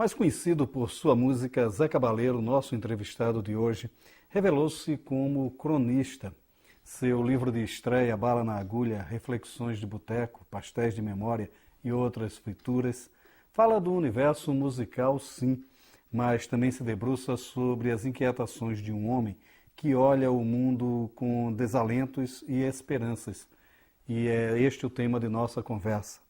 Mais conhecido por sua música, Zé Cabaleiro, nosso entrevistado de hoje, revelou-se como cronista. Seu livro de estreia, Bala na Agulha, Reflexões de Boteco, Pastéis de Memória e Outras Frituras, fala do universo musical, sim, mas também se debruça sobre as inquietações de um homem que olha o mundo com desalentos e esperanças. E é este o tema de nossa conversa.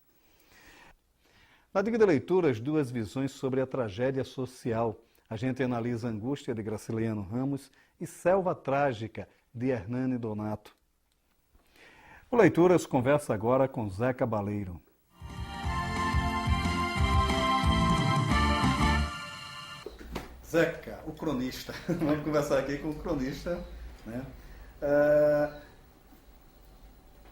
Na Dica de Leitura, as duas visões sobre a tragédia social. A gente analisa Angústia, de Graciliano Ramos, e Selva Trágica, de Hernani Donato. O Leituras conversa agora com Zé Cabaleiro. Zeca, o cronista. Vamos conversar aqui com o cronista, né?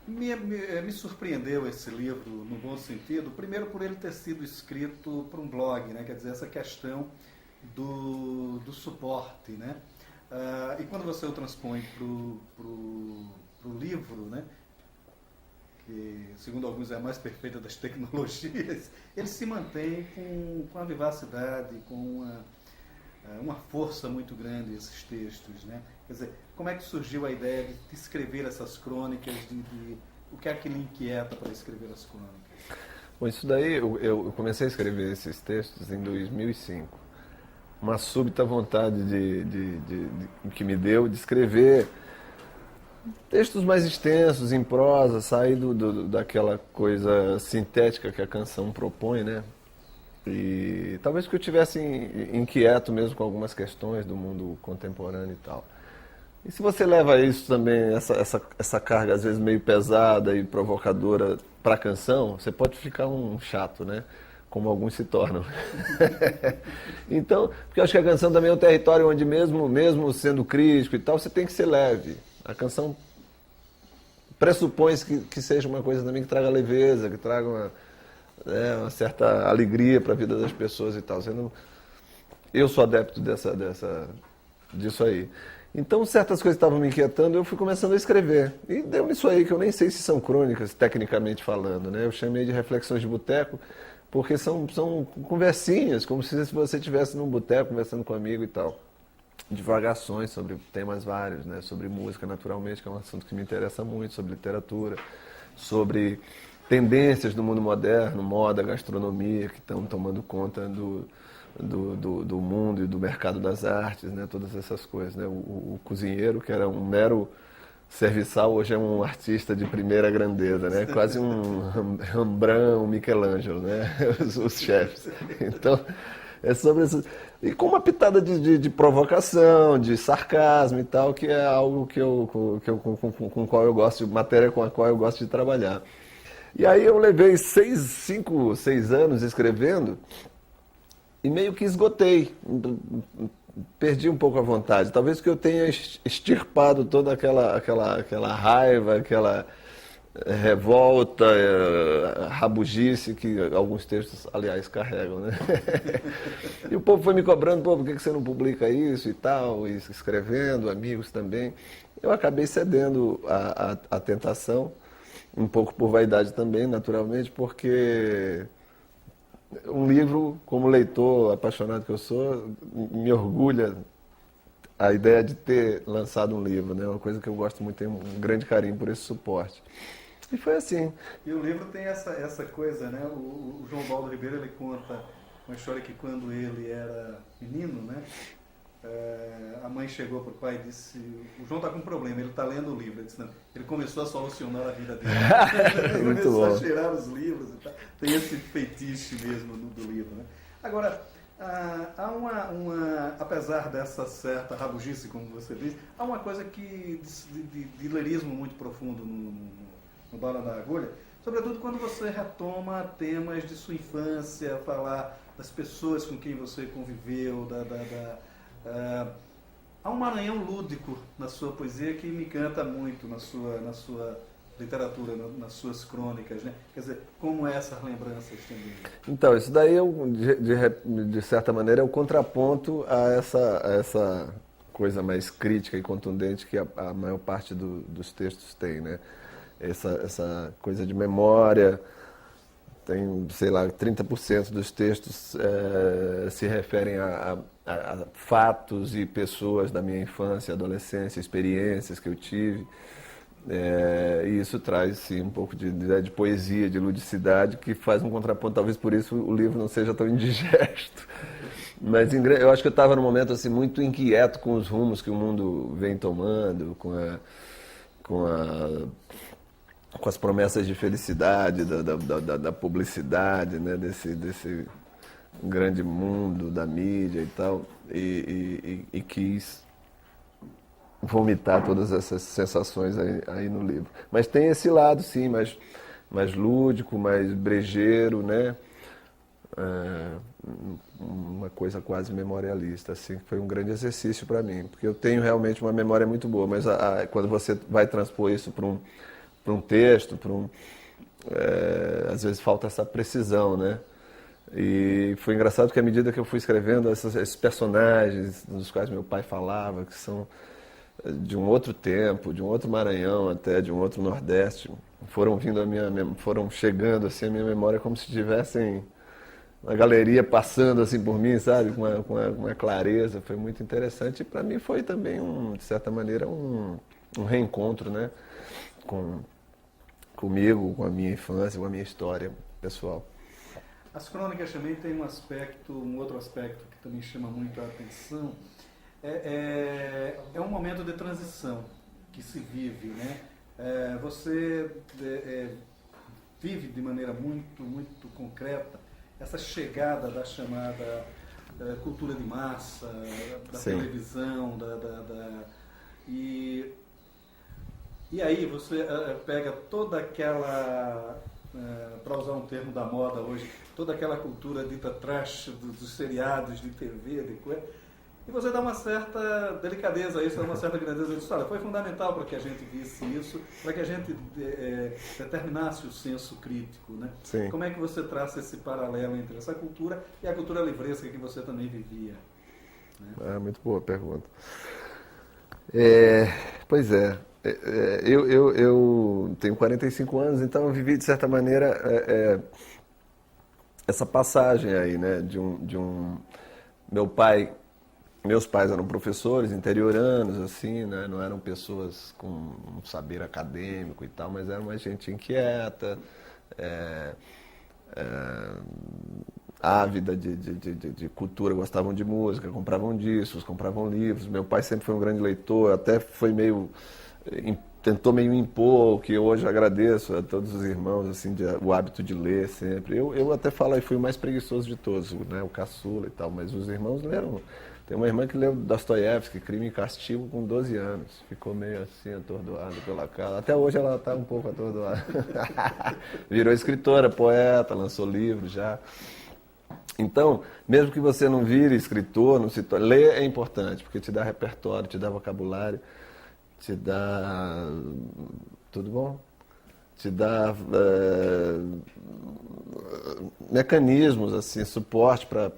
Me surpreendeu esse livro, no bom sentido, primeiro por ele ter sido escrito para um blog, né? Quer dizer, essa questão do suporte, né? E quando você o transpõe para o livro, né? Que, segundo alguns, é a mais perfeita das tecnologias, ele se mantém com a vivacidade, com uma força muito grande esses textos, né? Quer dizer, como é que surgiu a ideia de escrever essas crônicas, o que é que lhe inquieta para escrever as crônicas? Bom, isso daí, eu comecei a escrever esses textos em 2005. Uma súbita vontade que me deu de escrever textos mais extensos, em prosa, sair daquela coisa sintética que a canção propõe, né? E talvez que eu tivesse inquieto mesmo com algumas questões do mundo contemporâneo e tal. E se você leva isso também, essa carga às vezes meio pesada e provocadora para a canção, você pode ficar um chato, né? Como alguns se tornam. Então, porque eu acho que a canção também é um território onde mesmo sendo crítico e tal, você tem que ser leve. A canção pressupõe que seja uma coisa também que traga leveza, que traga uma certa alegria para a vida das pessoas e tal. Eu sou adepto disso aí. Então, certas coisas estavam me inquietando, eu fui começando a escrever. E deu nisso aí, que eu nem sei se são crônicas, tecnicamente falando, né? Eu chamei de Reflexões de Boteco, porque são conversinhas, como se você estivesse num boteco conversando com um amigo e tal. Divagações sobre temas vários, né? Sobre música, naturalmente, que é um assunto que me interessa muito, sobre literatura, sobre tendências do mundo moderno, moda, gastronomia, que estão tomando conta do mundo e do mercado das artes, né? Todas essas coisas, né? O cozinheiro, que era um mero serviçal, hoje é um artista de primeira grandeza, né? Quase um Rembrandt, um Michelangelo, né? Os chefes. Então, é sobre isso. E com uma pitada de provocação, de sarcasmo e tal, que é algo com qual eu gosto, matéria com a qual eu gosto de trabalhar. E aí eu levei 5, 6 anos escrevendo e meio que esgotei, perdi um pouco a vontade. Talvez que eu tenha extirpado toda aquela raiva, aquela revolta, rabugice que alguns textos, aliás, carregam, né? E o povo foi me cobrando, por que você não publica isso e tal, e escrevendo, amigos também. Eu acabei cedendo à tentação, um pouco por vaidade também, naturalmente, porque um livro, como leitor apaixonado que eu sou, me orgulha a ideia de ter lançado um livro, né? Uma coisa que eu gosto muito, tenho um grande carinho por esse suporte. E foi assim. E o livro tem essa coisa, né? O João Baldo Ribeiro, ele conta uma história que quando ele era menino, né? A mãe chegou para o pai e disse: o João está com um problema, ele está lendo o livro. Ele disse: não. Ele começou a solucionar a vida dele. Ele começou a cheirar os livros e tal. Tem esse feitiço mesmo do livro, né? Agora, há apesar dessa certa rabugice, como você diz, há uma coisa de lirismo muito profundo no Bala na Agulha, sobretudo quando você retoma temas de sua infância, falar das pessoas com quem você conviveu, há um Maranhão lúdico na sua poesia que me encanta muito na sua literatura, nas suas crônicas, né? Quer dizer, como essas lembranças também? Então, isso daí, de certa maneira, é o contraponto a essa coisa mais crítica e contundente que a maior parte dos textos tem, né? Essa coisa de memória, tem, sei lá, 30% dos textos se referem a fatos e pessoas da minha infância, adolescência, experiências que eu tive. E isso traz, sim, um pouco de poesia, de ludicidade, que faz um contraponto. Talvez por isso o livro não seja tão indigesto. Mas eu acho que eu estava num momento assim, muito inquieto com os rumos que o mundo vem tomando, com as promessas de felicidade, da publicidade, né? desse grande mundo da mídia e tal, e quis vomitar todas essas sensações aí no livro. Mas tem esse lado, sim, mais lúdico, mais brejeiro, né? Uma coisa quase memorialista, assim, que foi um grande exercício para mim, porque eu tenho realmente uma memória muito boa, mas quando você vai transpor isso para um texto, às vezes falta essa precisão, né? E foi engraçado que à medida que eu fui escrevendo esses personagens dos quais meu pai falava, que são de um outro tempo, de um outro Maranhão até, de um outro Nordeste, foram chegando assim a minha memória como se tivessem uma galeria passando assim por mim, sabe, com uma clareza. Foi muito interessante e para mim foi também de certa maneira um reencontro, né, comigo, com a minha infância, com a minha história pessoal. As crônicas também têm um outro aspecto que também chama muito a atenção. É um momento de transição que se vive, né? Você vive de maneira muito, muito concreta essa chegada da chamada cultura de massa, da Sim. televisão, e aí você pega toda aquela, para usar um termo da moda hoje, toda aquela cultura dita trash dos seriados de TV, de coisa, e você dá uma certa delicadeza a isso, dá uma certa grandeza disso. Olha, foi fundamental para que a gente visse isso, para que a gente determinasse o senso crítico, né? Sim. Como é que você traça esse paralelo entre essa cultura e a cultura livresca que você também vivia? Né? Muito boa pergunta. Pois é. Eu tenho 45 anos, então eu vivi, de certa maneira, essa passagem aí, né? Meus pais eram professores interioranos, assim, né? Não eram pessoas com um saber acadêmico e tal, mas era uma gente inquieta, ávida de cultura, gostavam de música, compravam discos, compravam livros. Meu pai sempre foi um grande leitor, até foi tentou meio impor, o que eu hoje agradeço a todos os irmãos, assim, o hábito de ler sempre. Eu até falo aí, fui o mais preguiçoso de todos, né? O caçula e tal, mas os irmãos leram. Tem uma irmã que leu Dostoiévski, Crime e Castigo, com 12 anos. Ficou meio assim, atordoada pela cara. Até hoje ela está um pouco atordoada. Virou escritora, poeta, lançou livros já. Então, mesmo que você não vire escritor, ler é importante, porque te dá repertório, te dá vocabulário, te dá... Tudo bom? Te dá mecanismos, assim, suporte para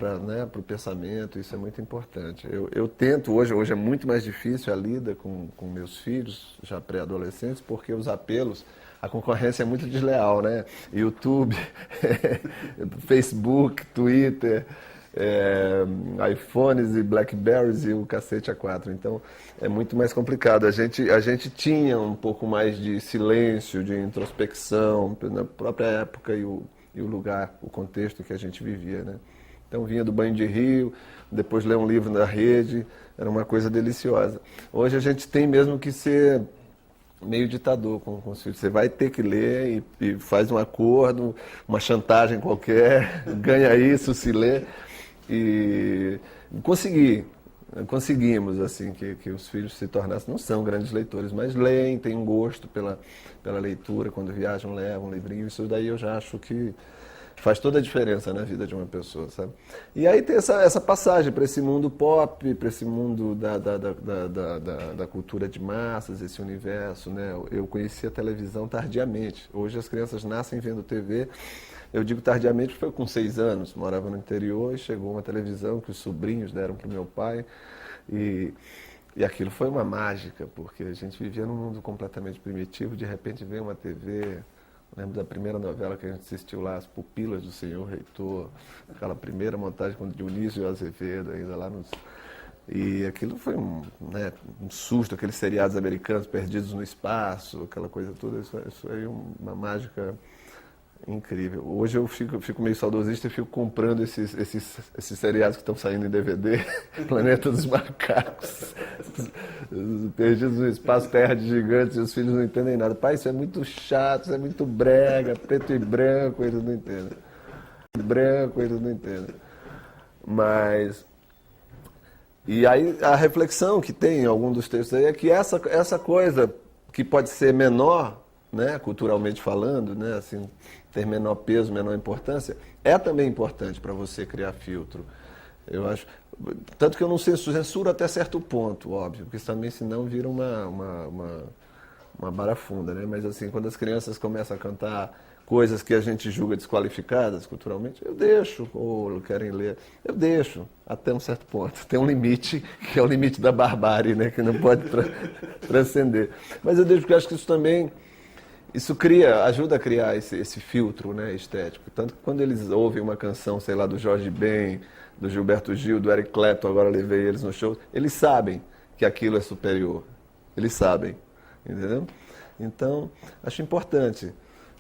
o pensamento, isso é muito importante. Eu tento, hoje é muito mais difícil a lida com meus filhos, já pré-adolescentes, porque os apelos, a concorrência é muito desleal, né? YouTube, Facebook, Twitter, iPhones e Blackberries e o cacete A4. Então é muito mais complicado. A gente tinha um pouco mais de silêncio, de introspecção na própria época e o lugar, o contexto que a gente vivia, né? Então vinha do banho de rio, depois ler um livro na rede, era uma coisa deliciosa. Hoje a gente tem mesmo que ser meio ditador com os filhos. Você vai ter que ler e faz um acordo, uma chantagem qualquer, ganha isso se lê. E conseguimos assim que os filhos se tornassem, não são grandes leitores, mas leem, têm um gosto pela leitura, quando viajam levam um livrinho. Isso daí eu já acho que faz toda a diferença na vida de uma pessoa, sabe? E aí tem essa passagem para esse mundo pop, para esse mundo da cultura de massas, esse universo, né? Eu conheci a televisão tardiamente. Hoje as crianças nascem vendo TV. Eu digo tardiamente porque foi com 6 anos, morava no interior e chegou uma televisão que os sobrinhos deram para o meu pai. E aquilo foi uma mágica, porque a gente vivia num mundo completamente primitivo, de repente veio uma TV Lembro da primeira novela que a gente assistiu lá, As Pupilas do Senhor Reitor, aquela primeira montagem com Dionísio Azevedo, ainda lá nos... E aquilo foi né, um susto, aqueles seriados americanos perdidos no espaço, aquela coisa toda, isso aí é uma mágica incrível. Hoje eu fico meio saudosista e fico comprando esses seriados que estão saindo em DVD, Planeta dos Macacos, Perdidos no Espaço, Terra de Gigantes, e os filhos não entendem nada. Pai, isso é muito chato, isso é muito brega, preto e branco, eles não entendem. Branco, eles não entendem. Mas... E aí a reflexão que tem em algum dos textos aí é que essa coisa que pode ser menor, né, culturalmente falando, né, assim, ter menor peso, menor importância, é também importante para você criar filtro. Eu acho, tanto que eu não censuro até certo ponto, óbvio, porque também senão vira uma barafunda, né? Mas assim, quando as crianças começam a cantar coisas que a gente julga desqualificadas culturalmente, eu deixo, ou querem ler, eu deixo, até um certo ponto. Tem um limite, que é o limite da barbárie, né? Que não pode transcender. Mas eu deixo porque eu acho que isso também, ajuda a criar esse filtro, né, estético. Tanto que quando eles ouvem uma canção, sei lá, do Jorge Ben, do Gilberto Gil, do Eric Clapton, agora levei eles no show, eles sabem que aquilo é superior. Eles sabem, entendeu? Então, acho importante.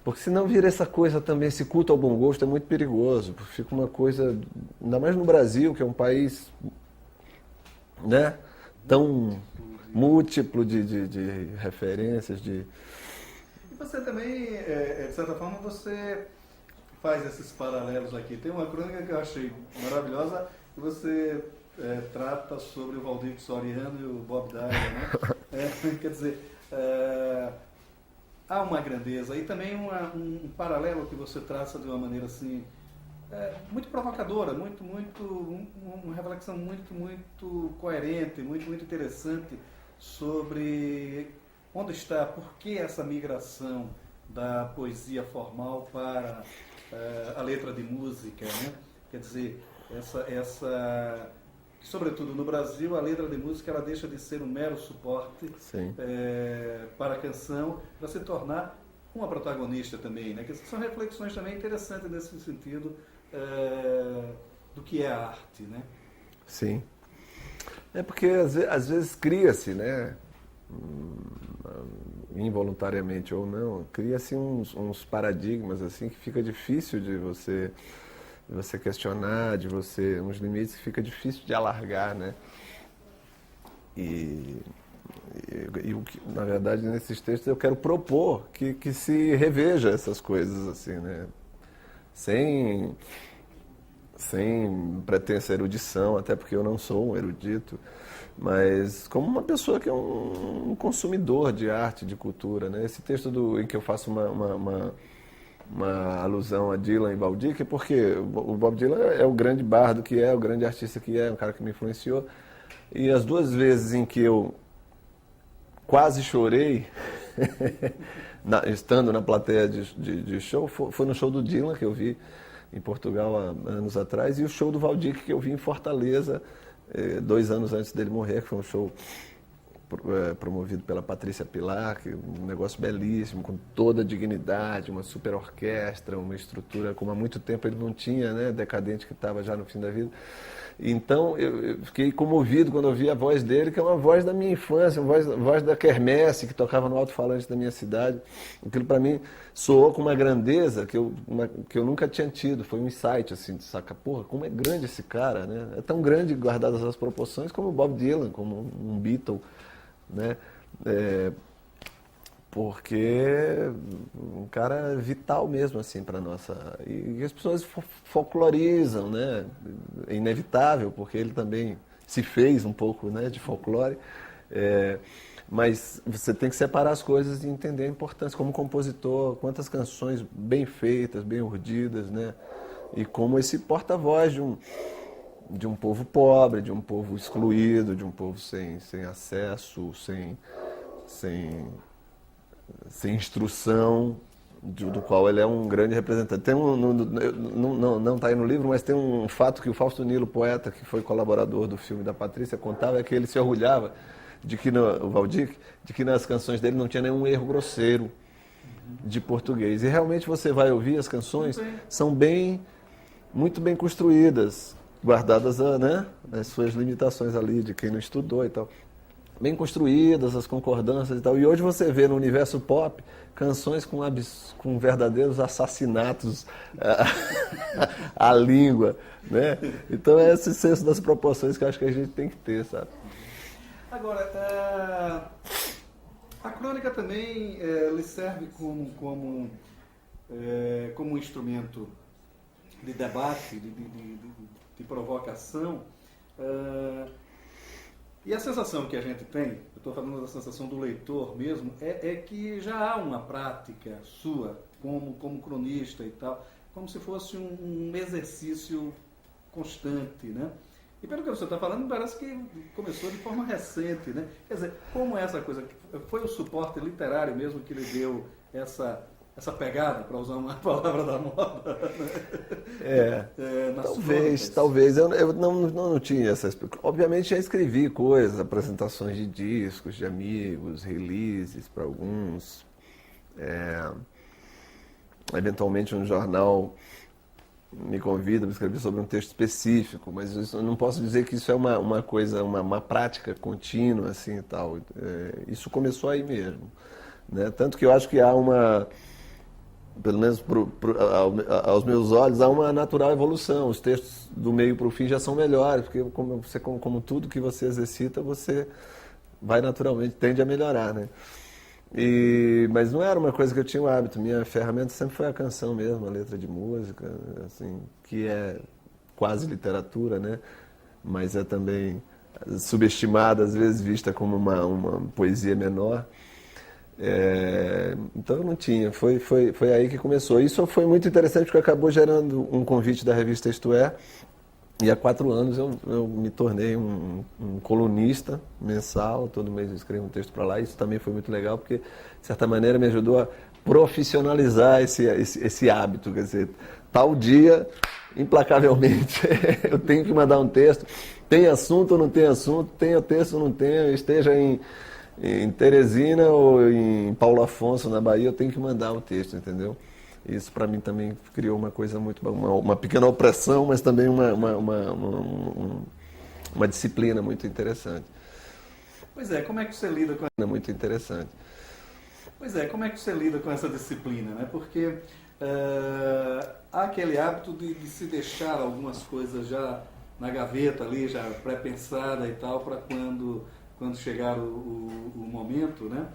Porque senão vira essa coisa também, esse culto ao bom gosto é muito perigoso. Fica uma coisa, ainda mais no Brasil, que é um país, né, tão múltiplo de referências, de... E você também, de certa forma, você faz esses paralelos aqui. Tem uma crônica que eu achei maravilhosa, que você trata sobre o Valdir Soriano e o Bob Dylan, né? Quer dizer... há uma grandeza e também um paralelo que você traça de uma maneira assim muito provocadora, uma reflexão muito coerente, muito interessante sobre onde está, por que essa migração da poesia formal para a letra de música, né? Quer dizer, sobretudo no Brasil, a letra de música ela deixa de ser um mero suporte para a canção, para se tornar uma protagonista também, né? Que são reflexões também interessantes nesse sentido do que é a arte, né? Sim. É porque às vezes cria-se, né? Involuntariamente ou não, cria-se uns paradigmas assim que fica difícil de você questionar, uns limites que fica difícil de alargar, né? E na verdade, nesses textos eu quero propor que se reveja essas coisas, assim, né? Sem pretensa erudição, até porque eu não sou um erudito, mas como uma pessoa que é um consumidor de arte, de cultura, né? Esse texto em que eu faço uma alusão a Dylan e Valdir, porque o Bob Dylan é o grande bardo que é, o grande artista que é, um cara que me influenciou. E as duas vezes em que eu quase chorei, estando na plateia de show, foi no show do Dylan, que eu vi em Portugal há anos atrás, e o show do Valdir, que eu vi em Fortaleza, 2 anos antes dele morrer, que foi um show promovido pela Patrícia Pilar, que é um negócio belíssimo, com toda a dignidade, uma super orquestra, uma estrutura como há muito tempo ele não tinha, né, decadente que estava já no fim da vida. Então eu fiquei comovido quando eu vi a voz dele, que é uma voz da minha infância, uma voz da quermesse, que tocava no alto-falante da minha cidade. Aquilo para mim soou com uma grandeza que eu nunca tinha tido, foi um insight, assim, de saca, porra, como é grande esse cara, né? É tão grande, guardadas as proporções, como o Bob Dylan, como um Beatle, né? Porque um cara vital mesmo assim para nossa, e as pessoas folclorizam, né? É inevitável, porque ele também se fez um pouco, né, de folclore, mas você tem que separar as coisas e entender a importância como compositor, quantas canções bem feitas, bem urdidas, né? E como esse porta-voz de um povo pobre, de um povo excluído, de um povo sem acesso, sem instrução, do qual ele é um grande representante. Tem não está aí no livro, mas tem um fato que o Fausto Nilo, poeta, que foi colaborador do filme da Patrícia, contava, é que ele se orgulhava o Valdir, de que nas canções dele não tinha nenhum erro grosseiro. de português. E realmente você vai ouvir as canções, são muito bem construídas, guardadas né, as suas limitações ali, de quem não estudou e tal. Bem construídas, as concordâncias e tal. E hoje você vê no universo pop canções com verdadeiros assassinatos à língua, né? Então é esse senso das proporções que eu acho que a gente tem que ter, sabe? Agora, a crônica também lhe serve como um instrumento de debate, de provocação. E a sensação que a gente tem, eu estou falando da sensação do leitor mesmo, é que já há uma prática sua como cronista e tal, como se fosse um exercício constante, né? E pelo que você está falando, parece que começou de forma recente, né? Quer dizer, como é essa coisa? Foi o suporte literário mesmo que lhe deu essa pegada, para usar uma palavra da moda? Talvez. Eu não tinha essa explicação. Obviamente já escrevi coisas, apresentações de discos, de amigos, releases para alguns. Eventualmente um jornal me convida para escrever sobre um texto específico, mas eu não posso dizer que isso é uma coisa, uma prática contínua assim e tal. Isso começou aí mesmo, né? Tanto que eu acho que há pelo menos aos meus olhos, há uma natural evolução. Os textos do meio para o fim já são melhores, porque como tudo que você exercita, você vai naturalmente, tende a melhorar, né? Mas não era uma coisa que eu tinha o hábito. Minha ferramenta sempre foi a canção mesmo, a letra de música, assim, que é quase literatura, né? Mas é também subestimada, às vezes vista como uma poesia menor. Então eu não tinha, foi aí que começou. Isso foi muito interessante porque acabou gerando um convite da revista Isto É, e há 4 anos eu me tornei um colunista mensal, todo mês eu escrevo um texto para lá. Isso também foi muito legal porque, de certa maneira, me ajudou a profissionalizar esse hábito. Quer dizer, tal dia, implacavelmente, eu tenho que mandar um texto. Tem assunto ou não tem assunto? Tenho texto ou não tenho? Esteja em Teresina ou em Paulo Afonso, na Bahia, eu tenho que mandar o texto, entendeu? Isso para mim também criou uma coisa muito uma pequena opressão, mas também uma disciplina muito interessante. Pois é, como é que você lida com muito interessante. Pois é, como é que você lida com essa disciplina, né? Porque há aquele hábito de se deixar algumas coisas já na gaveta ali, já pré-pensada e tal, para quando chegar o momento, né?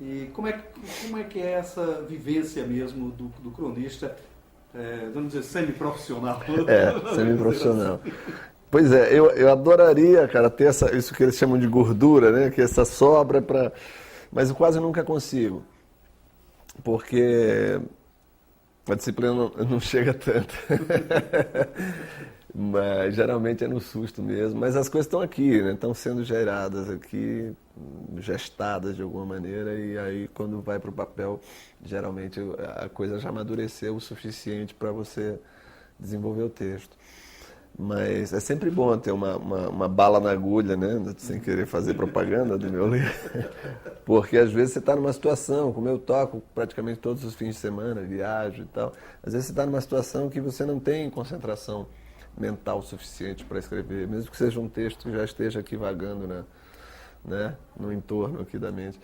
E como é que é essa vivência mesmo do cronista, vamos dizer, semi-profissional? Semi-profissional. Pois é, eu adoraria, cara, ter isso que eles chamam de gordura, né? Que essa sobra mas eu quase nunca consigo. Porque a disciplina não chega tanto. Mas geralmente é no susto mesmo. Mas as coisas estão aqui, né? Estão sendo geradas aqui, gestadas de alguma maneira, e aí quando vai para o papel, geralmente a coisa já amadureceu o suficiente para você desenvolver o texto. Mas é sempre bom ter uma bala na agulha, né? Sem querer fazer propaganda do meu livro. Porque às vezes você está numa situação, como eu toco praticamente todos os fins de semana, viajo e tal, às vezes você está numa situação que você não tem concentração mental suficiente para escrever, mesmo que seja um texto que já esteja aqui vagando né, no entorno aqui da mente.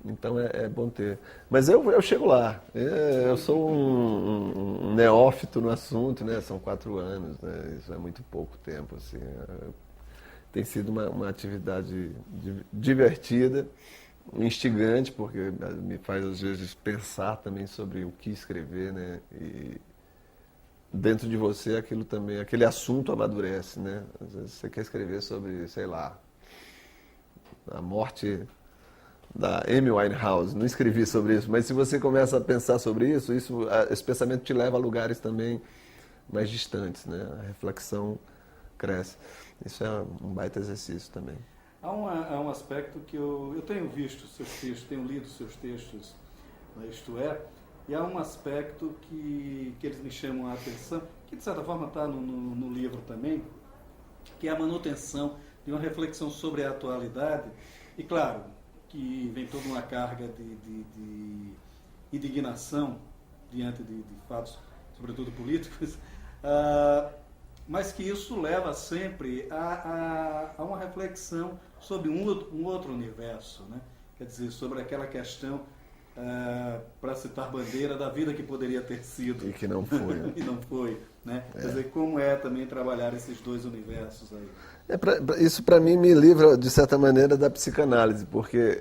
Então é bom ter. Mas eu chego lá. Eu sou um neófito no assunto, né? São 4 anos, né? Isso é muito pouco tempo, assim. Tem sido uma atividade divertida, instigante, porque me faz às vezes pensar também sobre o que escrever, né? E dentro de você aquele assunto amadurece, né? Às vezes você quer escrever sobre, sei lá, a morte da Amy Winehouse. Não escrevi sobre isso, mas se você começa a pensar sobre isso, esse pensamento te leva a lugares também mais distantes, né? A reflexão cresce. Isso é um baita exercício também. Há um aspecto que eu tenho visto seus textos, tenho lido seus textos, isto é, e há um aspecto que eles me chamam a atenção, que de certa forma está no livro também, que é a manutenção de uma reflexão sobre a atualidade, e claro, que vem toda uma carga de indignação diante de fatos, sobretudo políticos, mas que isso leva sempre a uma reflexão sobre um outro universo, né? Quer dizer, sobre aquela questão, para citar Bandeira, da vida que poderia ter sido. E que não foi. E não foi, né? É. Quer dizer, como é também trabalhar esses dois universos aí? Isso para mim me livra, de certa maneira, da psicanálise, porque,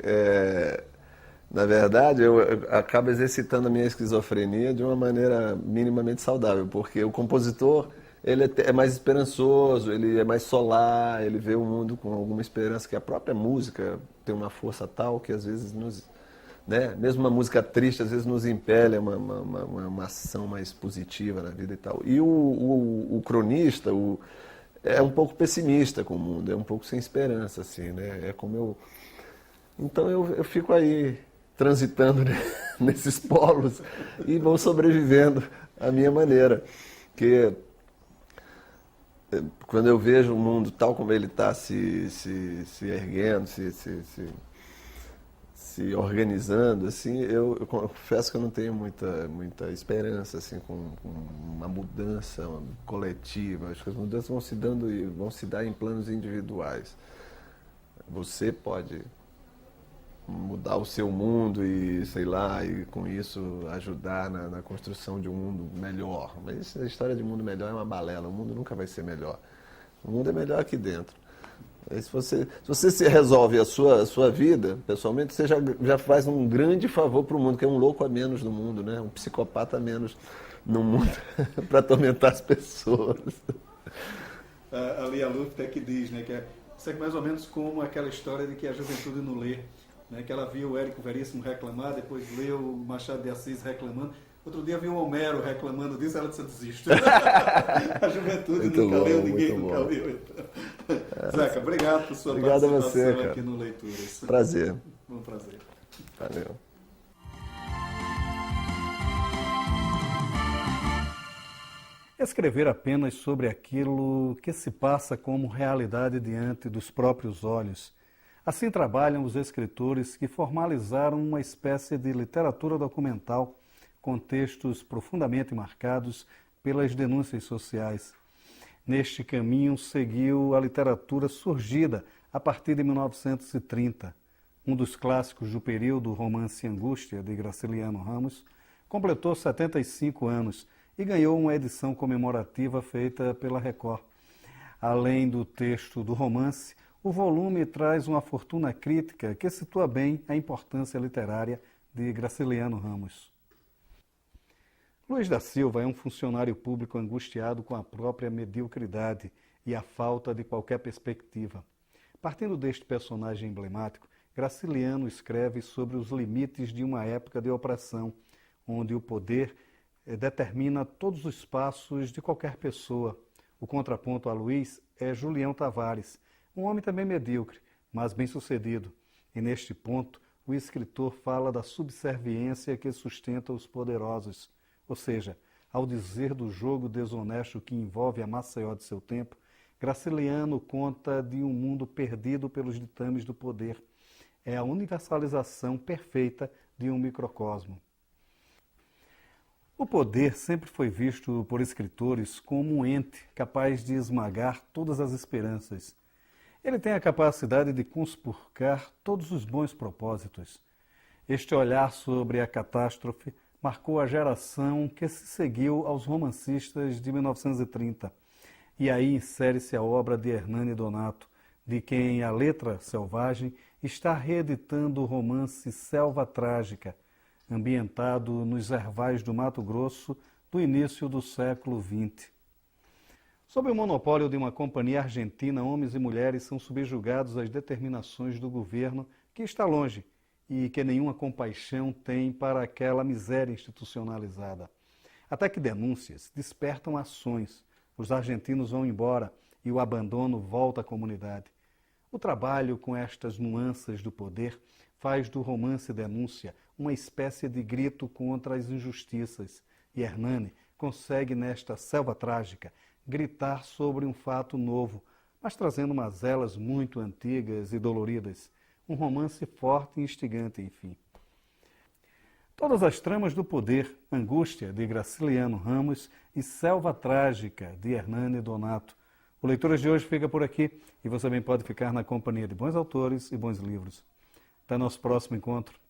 na verdade, eu acabo exercitando a minha esquizofrenia de uma maneira minimamente saudável, porque o compositor ele é mais esperançoso, ele é mais solar, ele vê o mundo com alguma esperança, que a própria música tem uma força tal que às vezes nos... Né? Mesmo uma música triste, às vezes nos impele a uma ação mais positiva na vida e tal. E o cronista é um pouco pessimista com o mundo, é um pouco sem esperança, assim, né? É como eu... Então eu fico aí transitando nesses polos e vou sobrevivendo à minha maneira. Porque quando eu vejo o mundo tal como ele está se erguendo, se organizando, assim, eu confesso que eu não tenho muita esperança assim, com uma mudança coletiva. Acho que as mudanças vão se dar em planos individuais. Você pode mudar o seu mundo e, sei lá, e com isso ajudar na construção de um mundo melhor. Mas a história de mundo melhor é uma balela. O mundo nunca vai ser melhor. O mundo é melhor aqui dentro. Aí se você se resolve a sua vida, pessoalmente, você já faz um grande favor para o mundo, que é um louco a menos no mundo, né? Um psicopata a menos no mundo para atormentar as pessoas. A Lia Luft é que diz, né, que isso é mais ou menos como aquela história de que a juventude não lê, né, que ela viu o Érico Veríssimo reclamar, depois leu o Machado de Assis reclamando. Outro dia viu o Homero reclamando disso, ela disse, desisto. A juventude nunca leu, ninguém nunca leu. Então. Zeca, obrigado por sua participação aqui no Leituras. Prazer. Bom prazer. Valeu. Escrever apenas sobre aquilo que se passa como realidade diante dos próprios olhos. Assim trabalham os escritores que formalizaram uma espécie de literatura documental com textos profundamente marcados pelas denúncias sociais. Neste caminho seguiu a literatura surgida a partir de 1930. Um dos clássicos do período, o romance Angústia, de Graciliano Ramos, completou 75 anos e ganhou uma edição comemorativa feita pela Record. Além do texto do romance, o volume traz uma fortuna crítica que situa bem a importância literária de Graciliano Ramos. Luiz da Silva é um funcionário público angustiado com a própria mediocridade e a falta de qualquer perspectiva. Partindo deste personagem emblemático, Graciliano escreve sobre os limites de uma época de opressão, onde o poder determina todos os passos de qualquer pessoa. O contraponto a Luiz é Julião Tavares, um homem também medíocre, mas bem-sucedido. E neste ponto, o escritor fala da subserviência que sustenta os poderosos. Ou seja, ao dizer do jogo desonesto que envolve a Maceió de seu tempo, Graciliano conta de um mundo perdido pelos ditames do poder. É a universalização perfeita de um microcosmo. O poder sempre foi visto por escritores como um ente capaz de esmagar todas as esperanças. Ele tem a capacidade de conspurcar todos os bons propósitos. Este olhar sobre a catástrofe marcou a geração que se seguiu aos romancistas de 1930. E aí insere-se a obra de Hernani Donato, de quem a Letra Selvagem está reeditando o romance Selva Trágica, ambientado nos ervais do Mato Grosso do início do século XX. Sob o monopólio de uma companhia argentina, homens e mulheres são subjugados às determinações do governo que está longe e que nenhuma compaixão tem para aquela miséria institucionalizada. Até que denúncias despertam ações, os argentinos vão embora e o abandono volta à comunidade. O trabalho com estas nuances do poder faz do romance Denúncia uma espécie de grito contra as injustiças, e Hernani consegue, nesta Selva Trágica, gritar sobre um fato novo, mas trazendo mazelas muito antigas e doloridas. Um romance forte e instigante, enfim. Todas as tramas do poder, Angústia, de Graciliano Ramos e Selva Trágica, de Hernani Donato. O Leituras de hoje fica por aqui e você também pode ficar na companhia de bons autores e bons livros. Até nosso próximo encontro.